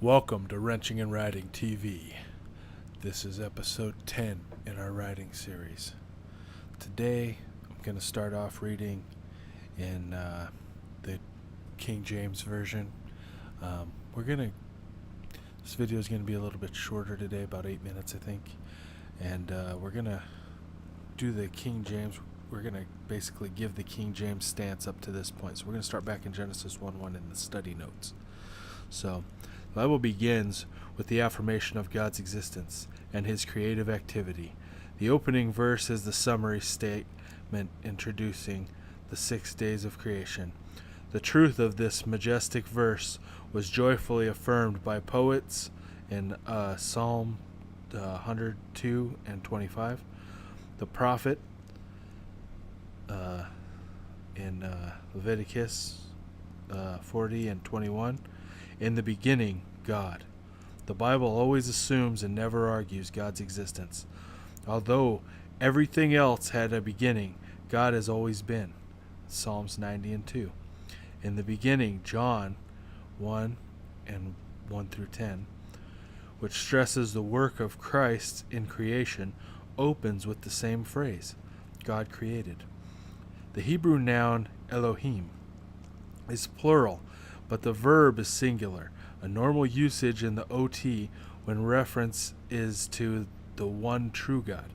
Welcome to Wrenching and Writing TV. This is episode 10 in our writing series. Today, I'm going to start off reading in the King James Version. This video is going to be a little bit shorter today, about 8 minutes, I think. And we're going to do the King James. We're going to basically give the King James stance up to this point. So we're going to start back in Genesis 1:1 in the study notes. So, the Bible begins with the affirmation of God's existence and his creative activity. The opening verse is the summary statement introducing the 6 days of creation. The truth of this majestic verse was joyfully affirmed by poets in Psalm 102 and 25, the prophet in Leviticus 40 and 21, in the beginning, God. The Bible always assumes and never argues God's existence. Although everything else had a beginning, God has always been. Psalms 90 and 2. In the beginning, John 1 and 1 through 10, which stresses the work of Christ in creation, opens with the same phrase, God created. The Hebrew noun Elohim is plural, but the verb is singular, a normal usage in the OT when reference is to the one true God.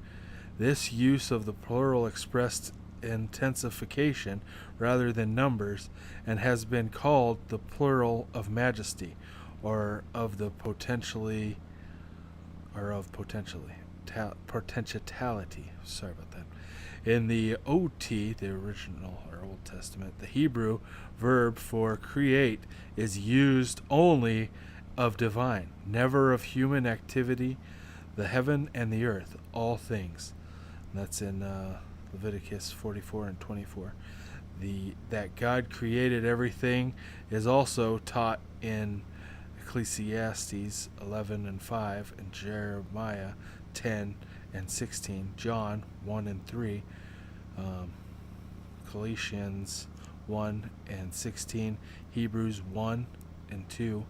This use of the plural expressed intensification rather than numbers and has been called the plural of majesty or of potentiality. Sorry about that. In the OT, the original or Old Testament, the Hebrew verb for create is used only of divine, never of human activity, the heaven and the earth, all things. And that's in Leviticus 44 and 24. That God created everything is also taught in Ecclesiastes 11 and 5, and Jeremiah 10 and 16, John 1 and 3, Colossians 1 and 16, Hebrews 1 and 2.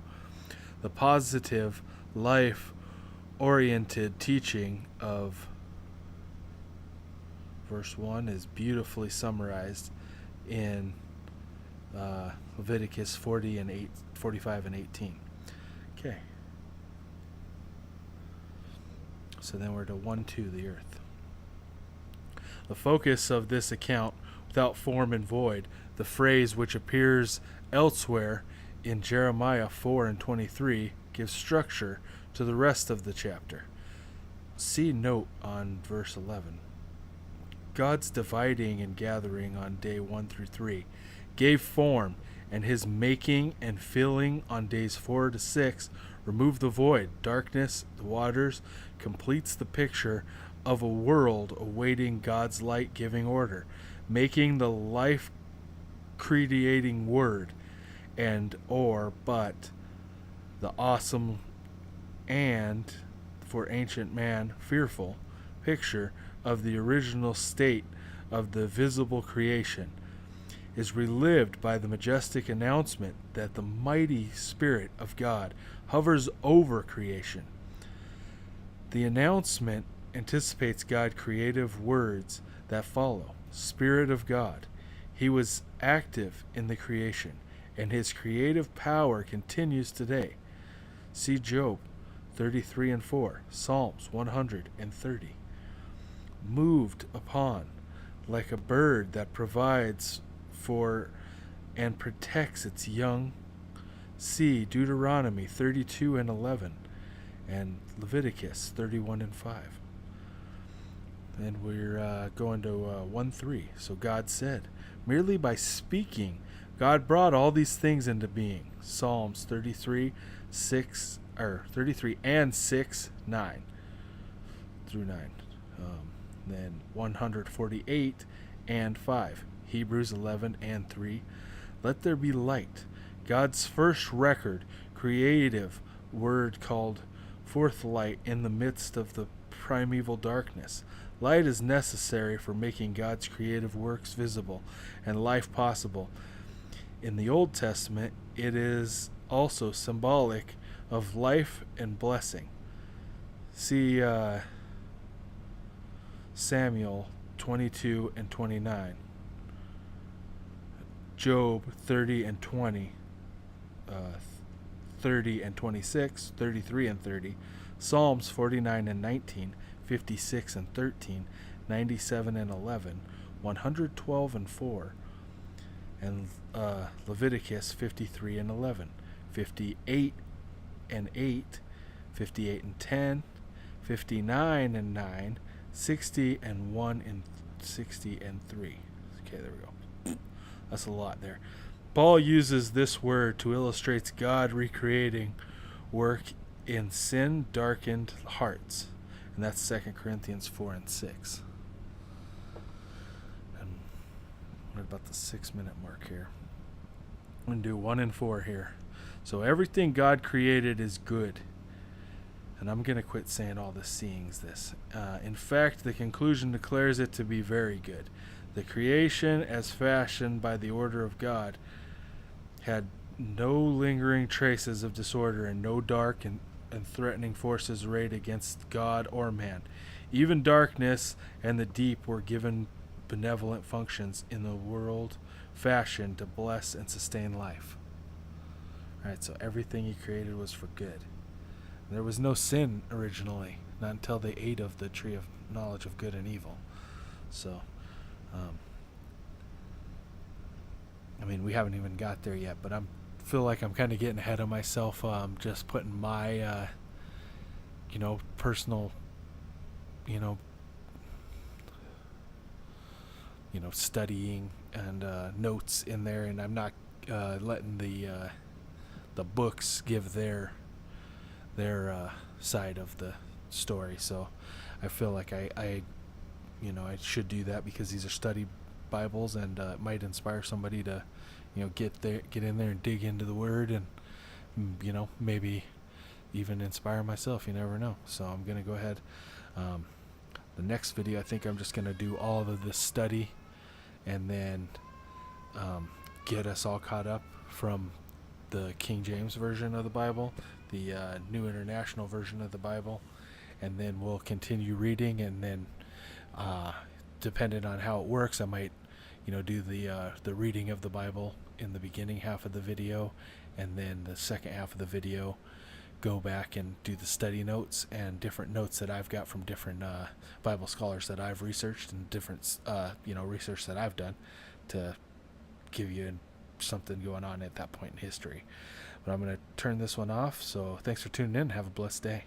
The positive, life-oriented teaching of verse 1 is beautifully summarized in Leviticus 45 and 18. Okay. So then we're to 1:2, the earth. The focus of this account, without form and void, the phrase which appears elsewhere in Jeremiah 4 and 23, gives structure to the rest of the chapter. See note on verse 11. God's dividing and gathering on day 1 through 3 gave form, and his making and filling on days 4 to 6 removed the void, darkness, the waters, completes the picture of a world awaiting God's light-giving order, making the life-creating word but the awesome and, for ancient man, fearful picture of the original state of the visible creation is relived by the majestic announcement that the mighty Spirit of God hovers over creation. The announcement anticipates God's creative words that follow. Spirit of God. He was active in the creation, and his creative power continues today. See Job 33 and 4, Psalms 130. Moved upon, like a bird that provides for and protects its young. See Deuteronomy 32 and 11 and Leviticus 31 and 5. And we're going to 1:3. So God said, merely by speaking, God brought all these things into being. Psalms 33 and 6, 9 through 9. Then 148 and 5. Hebrews 11 and 3. Let there be light. God's first record, creative word called forth light in the midst of the primeval darkness. Light is necessary for making God's creative works visible and life possible. In the Old Testament, it is also symbolic of life and blessing. See Samuel 22 and 29. Job 30 and 20. 30 and 26, 33 and 30. Psalms 49 and 19, 56 and 13, 97 and 11, 112 and 4, and Leviticus 53 and 11, 58 and 8, 58 and 10, 59 and 9, 60 and 1, and 60 and 3. Okay, there we go. That's a lot there. Paul uses this word to illustrate God recreating work in sin-darkened hearts. And that's 2 Corinthians 4 and 6. And what about the 6-minute mark here? I'm going to do 1 and 4 here. So everything God created is good. And I'm going to quit saying all this seeing's this. In fact, the conclusion declares it to be very good. The creation as fashioned by the order of God had no lingering traces of disorder and no dark and threatening forces arrayed against God or man. Even darkness and the deep were given benevolent functions in the world fashioned to bless and sustain life. Alright, so everything he created was for good. There was no sin originally, not until they ate of the tree of knowledge of good and evil. So, I mean, we haven't even got there yet, but I feel like I'm kind of getting ahead of myself. Just putting my, personal, studying and notes in there, and I'm not letting the books give their side of the story. So I feel like I should do that because these are study Bibles, and it might inspire somebody to get in there and dig into the Word, and maybe even inspire myself. You never know. So I'm gonna go ahead. The next video, I think I'm just gonna do all of this study, and then get us all caught up from the King James version of the Bible, the New International version of the Bible, and then we'll continue reading, and then depending on how it works, I might do the reading of the Bible in the beginning half of the video, and then the second half of the video go back and do the study notes and different notes that I've got from different Bible scholars that I've researched, and different research that I've done to give you something going on at that point in history. But I'm going to turn this one off, so thanks for tuning in. Have a blessed day.